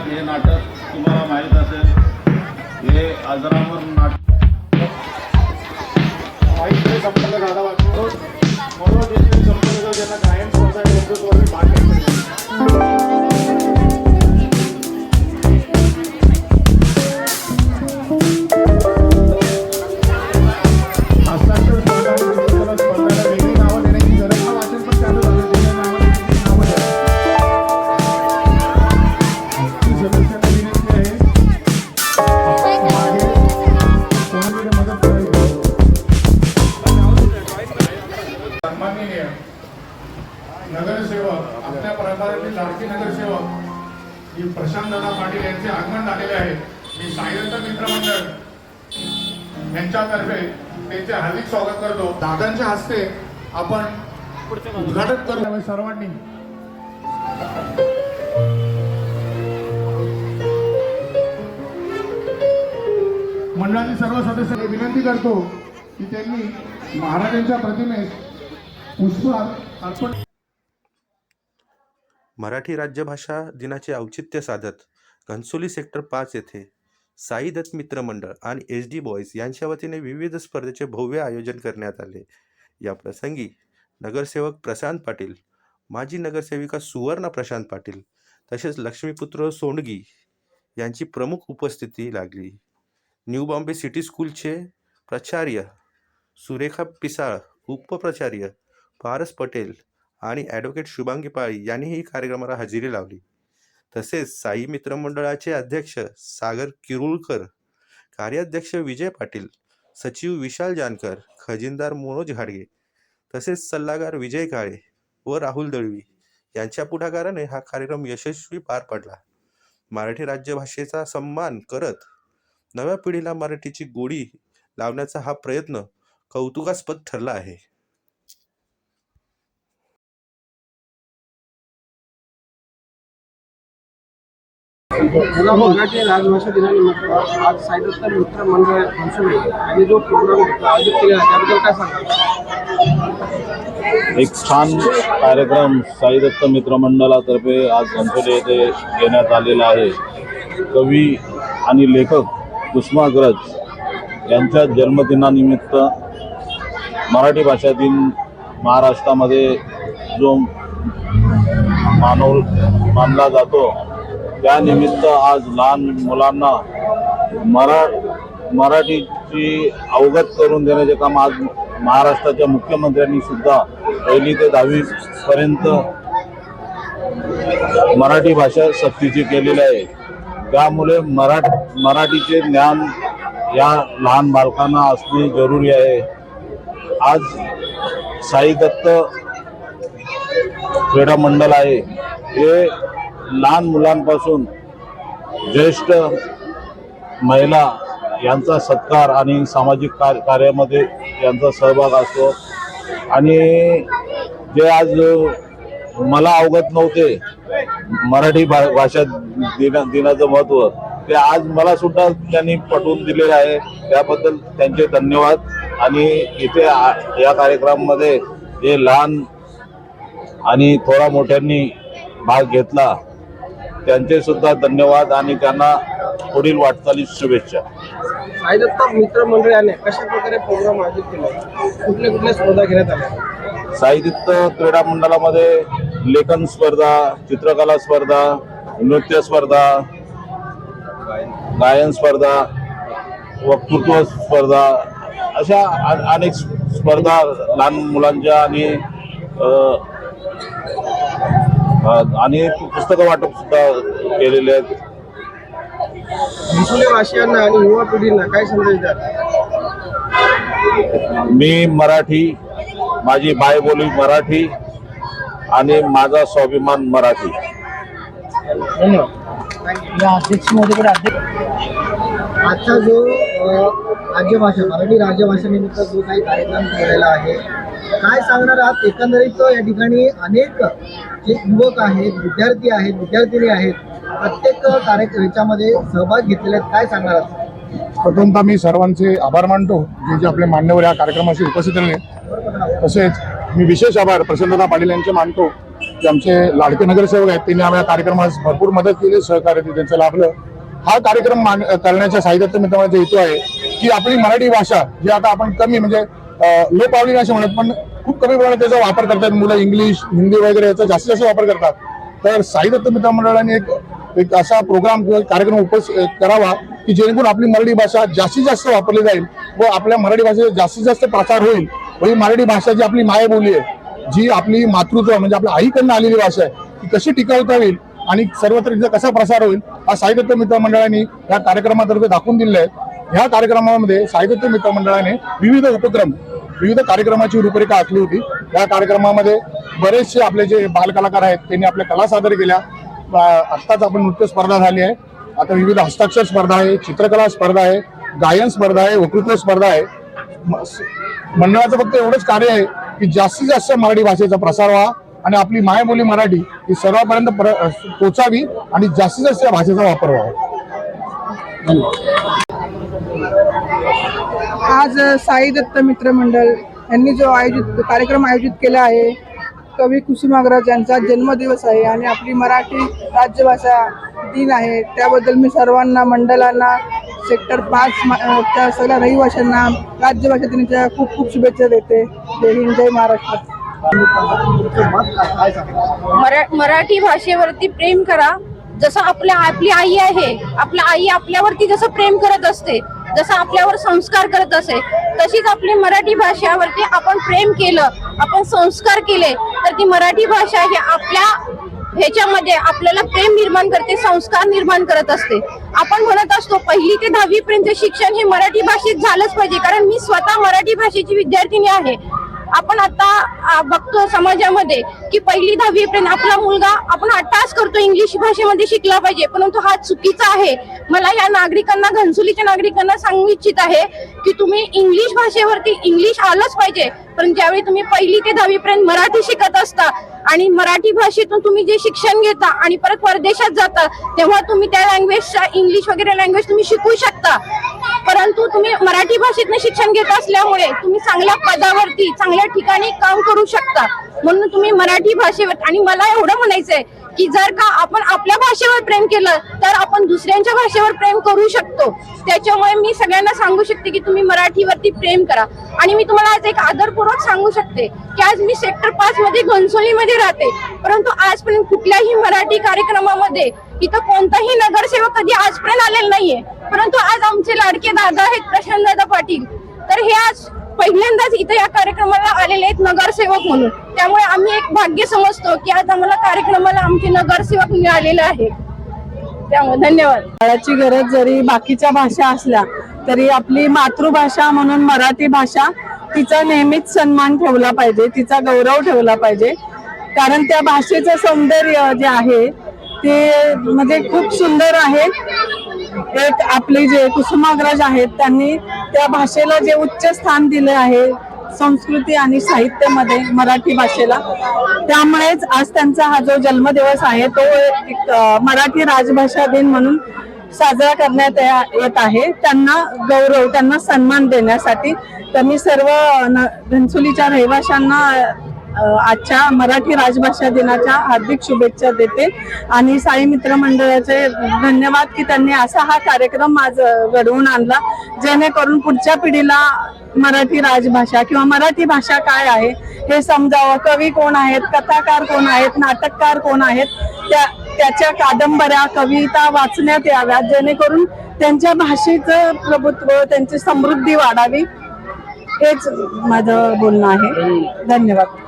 हे नाटक तुम्हाला माहीत असेल, हे अजरामर नाटक संपर्क झाला वाटतो म्हणून संपर्क ज्यांना गायन सोसायटी भाग घेतले नगरसेवक आपल्या प्रभागातील लाडके नगरसेवक प्रशांत दादा पाटील यांचे आगमन झालेले आहे। मी साईदत्त मित्रमंडळ यांच्यातर्फे त्यांचे हार्दिक स्वागत करतो। दादांच्या हस्ते आपण उद्घाटन करू सर्वांनी। मंडळातील सर्व सदस्यांना विनंती करतो की त्यांनी महाराजांच्या प्रतिमेस पुष्प अर्पण। मराठी राज्यभाषा दिनाचे औचित्य साधत घनसोली सेक्टर 5 येथे साई दत्त मित्र मंडळ आणि SD बॉयज यांच्या वतीने विविध स्पर्धेचे भव्य आयोजन करण्यात आले। या प्रसंगी नगरसेवक प्रशांत पाटील, माजी नगरसेविका सुवर्णा प्रशांत पाटील तसेच लक्ष्मीपुत्र सोंडगी यांची प्रमुख उपस्थिती लागली। न्यू बॉम्बे सिटी स्कूलचे प्राचार्य सुरेखा पिसाळ, उपप्राचार्य पारस पटेल आणि ॲडव्होकेट शुभांगी पाळी यांनीही कार्यक्रमाला हजेरी लावली। तसेच साई मित्रमंडळाचे अध्यक्ष सागर किरुळकर, कार्याध्यक्ष विजय पाटील, सचिव विशाल जानकर, खजिनदार मनोज घाडगे तसेच सल्लागार विजय काळे व राहुल दळवी यांच्या पुढाकाराने हा कार्यक्रम यशस्वी पार पडला। मराठी राज्यभाषेचा सन्मान करत नव्या पिढीला मराठीची गोडी लावण्याचा हा प्रयत्न कौतुकास्पद ठरला आहे। मराठी राजभाषा दिनानिमित्त आज साई दत्त मित्र मंडळ घनसोली आणि जो प्रोग्राम आयोजित केला त्याबद्दल काय सांगाल? एक छान कार्यक्रम साई दत्त मित्र मंडळातर्फे आज घनसोली येथे घेण्यात आलेला आहे। कवी आणि लेखक कुसुमाग्रज यांच्या जन्मदिनानिमित्त मराठी भाषा दिन महाराष्ट्रामध्ये जो मानला जातो त्यानिमित्त आज लहान मुलांना मराठीची अवगत करून देण्याचे काम आज महाराष्ट्राच्या मुख्यमंत्र्यांनी सुद्धा 1ली ते 10वी पर्यंत मराठी भाषा सक्तीची केलेली आहे। त्यामुळे मराठीचे ज्ञान या लहान बालकांना असणे जरुरी आहे। आज साई दत्त क्रीडा मंडळ आहे हे लहान मुलांपासून ज्येष्ठ महिला यांचा सत्कार आणि सामाजिक कार्यामध्ये यांचा सहभाग असतो। आणि जे आज मला अवगत नव्हते मराठी भाषा दिनाचं महत्त्व, ते आज मला सुद्धा त्यांनी पटवून दिलेलं आहे। त्याबद्दल त्यांचे धन्यवाद। आणि इथे या कार्यक्रमामध्ये जे लहान आणि थोडा मोठ्यांनी भाग घेतला त्यांचे सुद्धा धन्यवाद आणि त्यांना पुढील वाटचालीस शुभेच्छा। साई दत्त मित्र मंडळाने कशा प्रकारे प्रोग्राम आयोजित केला, कुठल्या स्पर्धा घेण्यात आल्या? साई दत्त क्रीडा मंडळामध्ये लेखन स्पर्धा, चित्रकला स्पर्धा, नृत्य स्पर्धा, गायन स्पर्धा, वक्तृत्व स्पर्धा अशा अनेक स्पर्धा लहान मुलांच्या आणि पुस्तकं वाटप सुद्धा केलेले आहेत। घनसोली वासियांना आणि युवा पिढीला काय संदेश द्याल? मी मराठी, माझी मायबोली मराठी आणि माझा स्वाभिमान मराठी। आजचा जो राज्यभाषा मराठी राज्यभाषेनिमित्त जो काही कार्यक्रम केलेला आहे, काय सांगणार आहात? एकंदरीत या ठिकाणी अनेक जे युवक आहेत, विद्यार्थी आहेत, विद्यार्थिनी आहेत, प्रत्येक याच्यामध्ये सहभाग घेतलेले आहेत, काय सांगणार आहात? प्रथमतः मी सर्वांचे आभार मानतो जे आपले मान्यवर या कार्यक्रमाशी उपस्थित राहिले। तसेच मी विशेष आभार प्रशांत दादा पाटील यांचे मानतो जे आमचे लाडके नगरसेवक आहेत त्यांनी आम्हाला कार्यक्रमास भरपूर मदत केली, सहकार्य त्यांचं लाभलं. हा कार्यक्रम करण्याचा साई दत्त मित्रमंडळाचा हेतू आहे की आपली मराठी भाषा जी आता आपण कमी म्हणजे लोप पावली नाही असं म्हणत, पण खूप कमी प्रमाणात त्याचा वापर करतात मुलं. इंग्लिश हिंदी वगैरे याचा जास्तीत जास्त वापर करतात. तर साई दत्त मित्रमंडळाने एक असा प्रोग्राम किंवा कार्यक्रम करावा की जेणेकरून आपली मराठी भाषा जास्तीत जास्त वापरली जाईल व आपल्या मराठी भाषेचा जास्तीत जास्त प्रचार होईल. व ही मराठी भाषा जी आपली मायबोली आहे, जी आपली मातृत्व म्हणजे आपल्या आईकडनं आलेली भाषा आहे, ती कशी टिकवता येईल आणि सर्वत्र तिचा कसा प्रसार होईल हा साई दत्त मित्रमंडळाने या कार्यक्रमातर्फे दाखवून दिलेला आहे. ह्या कार्यक्रमामध्ये साई दत्त मित्रमंडळाने विविध कार्यक्रमाची रूपरेखा आखली होती. या कार्यक्रमामध्ये बरेचसे आपले जे बालकलाकार आहेत त्यांनी आपल्या कला सादर केल्या. आत्ताच आपण नृत्य स्पर्धा झाली आहे, आता विविध हस्ताक्षर स्पर्धा आहे, चित्रकला स्पर्धा आहे, गायन स्पर्धा आहे, वक्तृत्व स्पर्धा आहे. मंडळाचं फक्त एवढंच कार्य आहे की जास्तीत जास्त मराठी भाषेचा प्रसार व्हावा आणि आपली मायबोली मराठी ही सर्वांपर्यंत पोचावी आणि जास्तीत जास्त या भाषेचा वापर व्हावा. आज साई दत्त मित्र मंडळ यांनी जो कार्यक्रम आयोजित केला आहे, कवी कुसुमाग्रज यांचा जन्मदिवस आहे आणि आपली मराठी राज्यभाषा दिन आहे. त्याबद्दल मी सर्वांना, मंडळांना, सेक्टर 5 सगळ्या रहिवाशांना राज्यभाषा दिनाच्या खूप खूप शुभेच्छा देते. जय हिंद, जय महाराष्ट्र. मराठी भाषेवरती प्रेम करा. जसं आपली आई आहे, आपली आई आपल्यावरती जसं प्रेम करत असते, जसं आपल्यावर संस्कार करत असे, तशीच आपली मराठी भाषेवरती आपण प्रेम केलं, आपण संस्कार केले तर ती मराठी भाषा ही आपल्या ह्याच्यामध्ये आपल्याला प्रेम निर्माण करते, संस्कार निर्माण करत असते. आपण म्हणत असतो 1ली ते 10वी पर्यंत शिक्षण हे मराठी भाषेत झालंच पाहिजे, कारण मी स्वतः मराठी भाषेची विद्यार्थिनी आहे. आपण आता बघतो समाजामध्ये की 1ली 10वी पर्यंत आपला मुलगा आपण अट्टास करतो इंग्लिश भाषेमध्ये शिकला पाहिजे, परंतु हा चुकीचा आहे. मला या नागरिकांना, घनसोलीच्या नागरिकांना सांगू इच्छित आहे की तुम्ही इंग्लिश भाषेवरती इंग्लिश आलंच पाहिजे, पण ज्यावेळी तुम्ही 1ली ते 10वी पर्यंत मराठी शिकत असता आणि मराठी भाषेतून तुम्ही जे शिक्षण घेता आणि परत परदेशात जाता, तेव्हा तुम्ही त्या लँग्वेजच्या इंग्लिश वगैरे लँग्वेज तुम्ही शिकू शकता. परंतु तुम्ही मराठी भाषेतून शिक्षण घेत असल्यामुळे तुम्ही चांगल्या पदावरती, चांगल्या ठिकाणी काम करू शकता. म्हणून तुम्ही मराठी भाषेवर, आणि मला एवढं म्हणायचंय की जर का आपण आपल्या भाषेवर प्रेम केलं तर आपण दुसऱ्यांच्या भाषेवर प्रेम करू शकतो. त्याच्यामुळे मी सगळ्यांना सांगू शकते की तुम्ही मराठीवरती प्रेम करा. आणि मी तुम्हाला आज एक आदरपूर्वक सांगू शकते की आज मी सेक्टर 5 मध्ये घनसोलीमध्ये राहते, परंतु आजपर्यंत कुठल्याही मराठी कार्यक्रमामध्ये इथं कोणताही नगरसेवक कधी आजपर्यंत आलेला नाहीये. परंतु आज आमचे लाडके दादा आहेत प्रशांतदादा पाटील, तर हे आज पहिल्यांदाच इथं या कार्यक्रमाला आलेले आहेत नगरसेवक म्हणून. त्यामुळे आम्ही एक भाग्य समजतो की आज आम्हाला कार्यक्रमाला आमचे नगरसेवक मिळालेले आहेत. त्यामुळे धन्यवाद. काळाची गरज जरी बाकीच्या भाषा असल्या तरी आपली मातृभाषा म्हणून मराठी भाषा, तिचा नेहमीच सन्मान ठेवला पाहिजे, तिचा गौरव ठेवला पाहिजे. कारण त्या भाषेचं सौंदर्य जे आहे ते म्हणजे खूप सुंदर आहे. एक आपले जे कुसुमाग्रज आहेत त्यांनी त्या भाषेला जे उच्च स्थान दिले आहे संस्कृती आणि साहित्यामध्ये मराठी भाषेला, त्यामुळेच आज त्यांचा हा जो जन्मदिवस आहे तो एक मराठी राजभाषा दिन म्हणून साजरा करण्यात येत आहे. त्यांना गौरव, त्यांना सन्मान देण्यासाठी. तर मी सर्व घनसोलीच्या रहिवाशांना आजच्या मराठी राजभाषा दिनाच्या हार्दिक शुभेच्छा देते आणि साई मित्र मंडळाचे धन्यवाद की त्यांनी असा हा कार्यक्रम आज घडवून आणला, जेणेकरून पुढच्या पिढीला मराठी राजभाषा किंवा मराठी भाषा काय आहे हे समजावं. कवी कोण आहेत, कथाकार कोण आहेत, नाटककार कोण आहेत, त्याच्या कादंबऱ्या, कविता वाचण्यात याव्यात, जेणेकरून त्यांच्या भाषेचं प्रभुत्व, त्यांची समृद्धी वाढावी. हेच माझं बोलणं आहे. धन्यवाद.